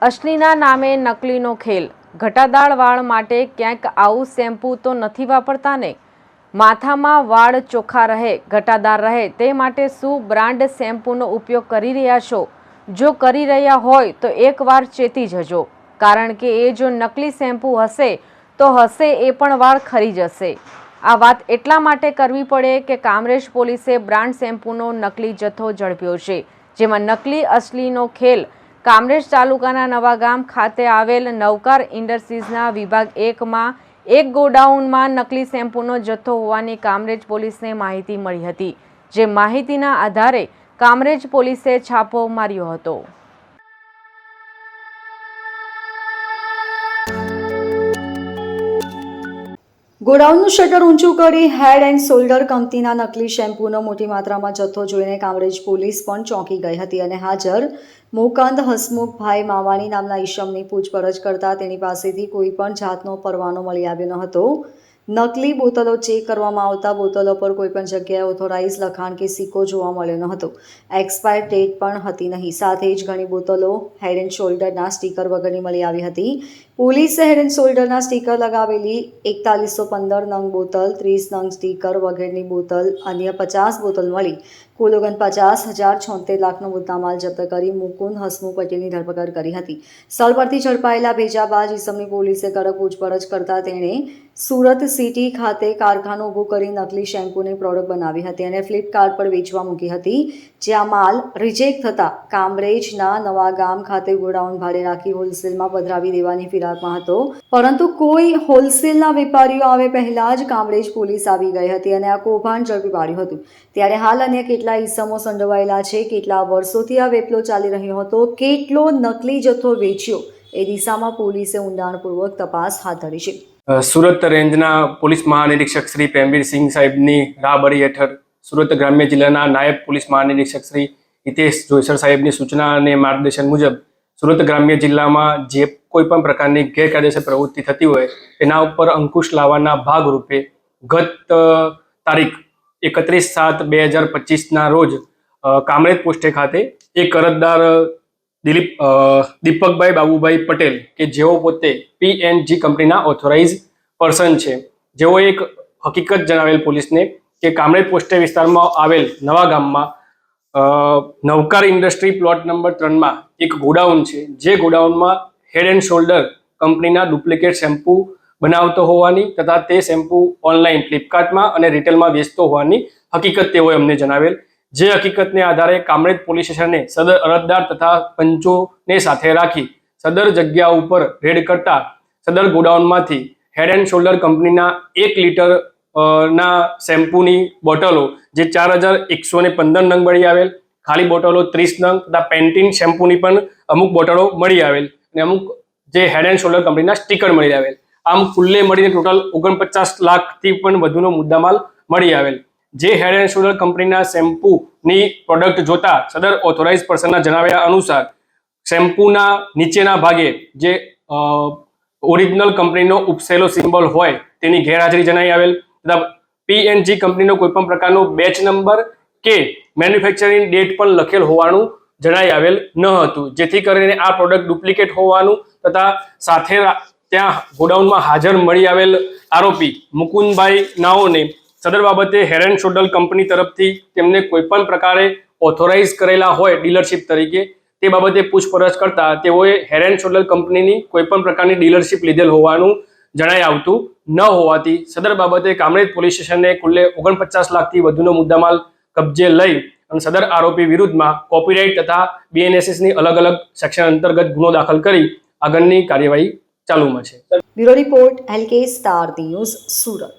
અસલીના નામે નકલીનો ખેલ। ઘટાદાર વાળ માટે ક્યાંક આવું શેમ્પૂ તો નથી વાપરતા ને? માથામાં વાળ ચોખ્ખા રહે, ઘટાદાર રહે તે માટે શું બ્રાન્ડ શેમ્પૂનો ઉપયોગ કરી રહ્યા છો? જો કરી રહ્યા હોય તો એકવાર ચેતી જજો, કારણ કે એ જો નકલી શેમ્પૂ હશે તો હશે એ પણ વાળ ખરી જશે। આ વાત એટલા માટે કરવી પડે કે કામરેજ પોલીસે બ્રાન્ડ શેમ્પૂનો નકલી જથ્થો ઝડપ્યો છે, જેમાં નકલી અસલીનો ખેલ કામરેજ તાલુકાના નવાગામ ખાતે આવેલ નવકાર ઇન્ડસ્ટ્રીઝના વિભાગ 1માં એક ગોડાઉનમાં નકલી શેમ્પૂનો જથ્થો હોવાની કામરેજ પોલીસને માહિતી મળી હતી, જે માહિતીના આધારે કામરેજ પોલીસે છાપો માર્યો હતો। ગોડાઉનનું શટર ઊંચું કરી હેડ એન્ડ શોલ્ડર કંપનીના નકલી શેમ્પૂનો મોટી માત્રામાં જથ્થો જોઈને કામરેજ પોલીસ પણ ચોંકી ગઈ હતી અને હાજર મુકંદ હસમુખભાઈ માવાણી નામના ઈસમની પૂછપરછ કરતા તેની પાસેથી કોઈ પણ જાતનો પરવાનો મળી આવ્યો ન હતો। નકલી બોટલો ચેક કરવામાં આવતા બોટલો પર કોઈ પણ જગ્યાએ ઓથોરાઇઝ લખાણ કે સિક્કો જોવા મળ્યો ન હતો। એક્સપાયર ડેટ પણ હતી નહીં, સાથે જ ઘણી બોટલો હેડ એન્ડ શોલ્ડરના સ્ટીકર વગરની મળી આવી હતી। પોલીસે હેડ એન્ડ શોલ્ડરના સ્ટીકર લગાવેલી 4115 નંગ બોટલ, 30 નંગ સ્ટીકર વગેરેની બોટલ, અન્ય 50 બોટલ મળી કુલ 49,076 લાખનો મુદ્દામાલ જપ્ત કરી મુકુંદ હસમુખ પટેલની ધરપકડ કરી હતી। સ્થળ પરથી ઝડપાયેલા ભેજાબાજ ઈસમની પોલીસે કડક પૂછપરછ કરતા તેણે સુરત સિટી ખાતે કારખાનું ઊભું કરી નકલી શેમ્પૂની પ્રોડક્ટ બનાવી હતી અને ફ્લિપકાર્ટ પર વેચવા મૂકી હતી, જ્યાં માલ રિજેક્ટ થતા કામરેજના નવાગામ ખાતે ગોડાઉન ભાડે રાખી હોલસેલમાં પધરાવી દેવાની ફિરાકમાં હતો, પરંતુ કોઈ હોલસેલના વેપારીઓ આવે પહેલા જ કામરેજ પોલીસ આવી ગઈ હતી અને આ કૌભાંડ ઝડપી પાડ્યું હતું। ત્યારે હાલ અન્ય કેટલા ઈસમો સંડોવાયેલા છે, કેટલા વર્ષોથી આ વેપલો ચાલી રહ્યો હતો, કેટલો નકલી જથ્થો વેચ્યો એ દિશામાં પોલીસે ઊંડાણપૂર્વક તપાસ હાથ ધરી છે। સુરત રેન્જના પોલીસ મહાનિરીક્ષક શ્રી પ્રેમવીરસિંહ સાહેબની રાહબરી હેઠળ સુરત ગ્રામ્ય જિલ્લાના નાયબ પોલીસ મહાનિરીક્ષક શ્રી હિતેશ જોઈસર સાહેબની સૂચના અને માર્ગદર્શન મુજબ સુરત ગ્રામ્ય જિલ્લામાં જે કોઈ પણ પ્રકારની ગેરકાયદેસર પ્રવૃત્તિ થતી હોય તેના ઉપર અંકુશ લાવવાના ભાગરૂપે ગત તારીખ 31/7/2025ના રોજ કામરેજ પોસ્ટે ખાતે એક અરજદાર દીપકભાઈ બાબુભાઈ પટેલ કે જેઓ પોતે PNG કંપનીના ઓથોરાઇઝ પર્સન છે, જેઓ એક હકીકત જણાવેલ પોલીસને કે કામરેજ પોસ્ટે વિસ્તારમાં આવેલ નવા ગામમાં નવકાર ઇન્ડસ્ટ્રી પ્લોટ નંબર 3માં એક ગોડાઉન છે, જે ગોડાઉનમાં હેડ એન્ડ શોલ્ડર કંપનીના ડુપ્લિકેટ શેમ્પૂ બનાવતો હોવાની તથા તે શેમ્પૂ ઓનલાઈન ફ્લિપકાર્ટમાં અને રિટેલમાં વેચતો હોવાની હકીકત તેઓએ અમને જણાવેલ, જે હકીકતને આધારે કામરેજ પોલીસ સ્ટેશને સદર અરજદાર તથા પંચોને સાથે રાખી સદર જગ્યા ઉપર રેડ કરતા સદર ગોડાઉનમાંથી હેડ એન્ડ શોલ્ડર કંપનીના 1 લીટર ના શેમ્પૂની બોટલો જે 4115 નંગ મળી આવેલ, ખાલી બોટલો 30 નંગ તથા પેન્ટીન શેમ્પૂની પણ અમુક બોટલો મળી આવેલ અને અમુક જે હેડ એન્ડ શોલ્ડર કંપનીના સ્ટીકર મળી આવેલ, આમ કુલ્લે મળીને ટોટલ 49 લાખથી પણ વધુનો મુદ્દામાલ મળી આવેલ। જે હેડ એન્ડ શોલ્ડર કંપનીના શેમ્પૂની પ્રોડક્ટ જોતા સદર ઓથોરાઇઝ પર્સનના જણાવ્યા અનુસાર શેમ્પૂના નીચેના ભાગે જે ઓરિજિનલ કંપનીનો ઉપસેલો સિમ્બોલ હોય તેની ગેરહાજરી જણાઈ આવેલ તથા PNG કંપનીનો કોઈ પણ પ્રકારનો બેચ નંબર કે મેન્યુફેક્ચરિંગ ડેટ પણ લખેલ હોવાનું જણાઈ આવેલ ન હતું, જેથી કરીને આ પ્રોડક્ટ ડુપ્લિકેટ હોવાનું તથા સાથે ત્યાં ગોડાઉનમાં હાજર મળી આવેલ આરોપી મુકુંદભાઈ નાઓને સદર બાબતે હેડ એન્ડ શોલ્ડર કંપની તરફથી તેમને કોઈ પણ પ્રકારે ઓથોરાઇઝ કરેલા હોય ડીલરશીપ તરીકે તે બાબતે પૂછપરછ કરતા તેઓએ હેડ એન્ડ શોલ્ડર કંપનીની કોઈ પણ પ્રકારની ડીલરશીપ લીધેલ હોવાનું જણાઈ આવતું ન હોવાથી સદર બાબતે કામરેજ પોલીસ સ્ટેશને કુલ્લે 49 લાખથી વધુનો મુદ્દામાલ કબજે લઈ અને સદર આરોપી વિરુદ્ધમાં કોપીરાઇટ તથા BNSSની અલગ અલગ સેક્શન અંતર્ગત ગુનો દાખલ કરી આગળની કાર્યવાહી ચાલુમાં છે। Bureau report LK star news Surat.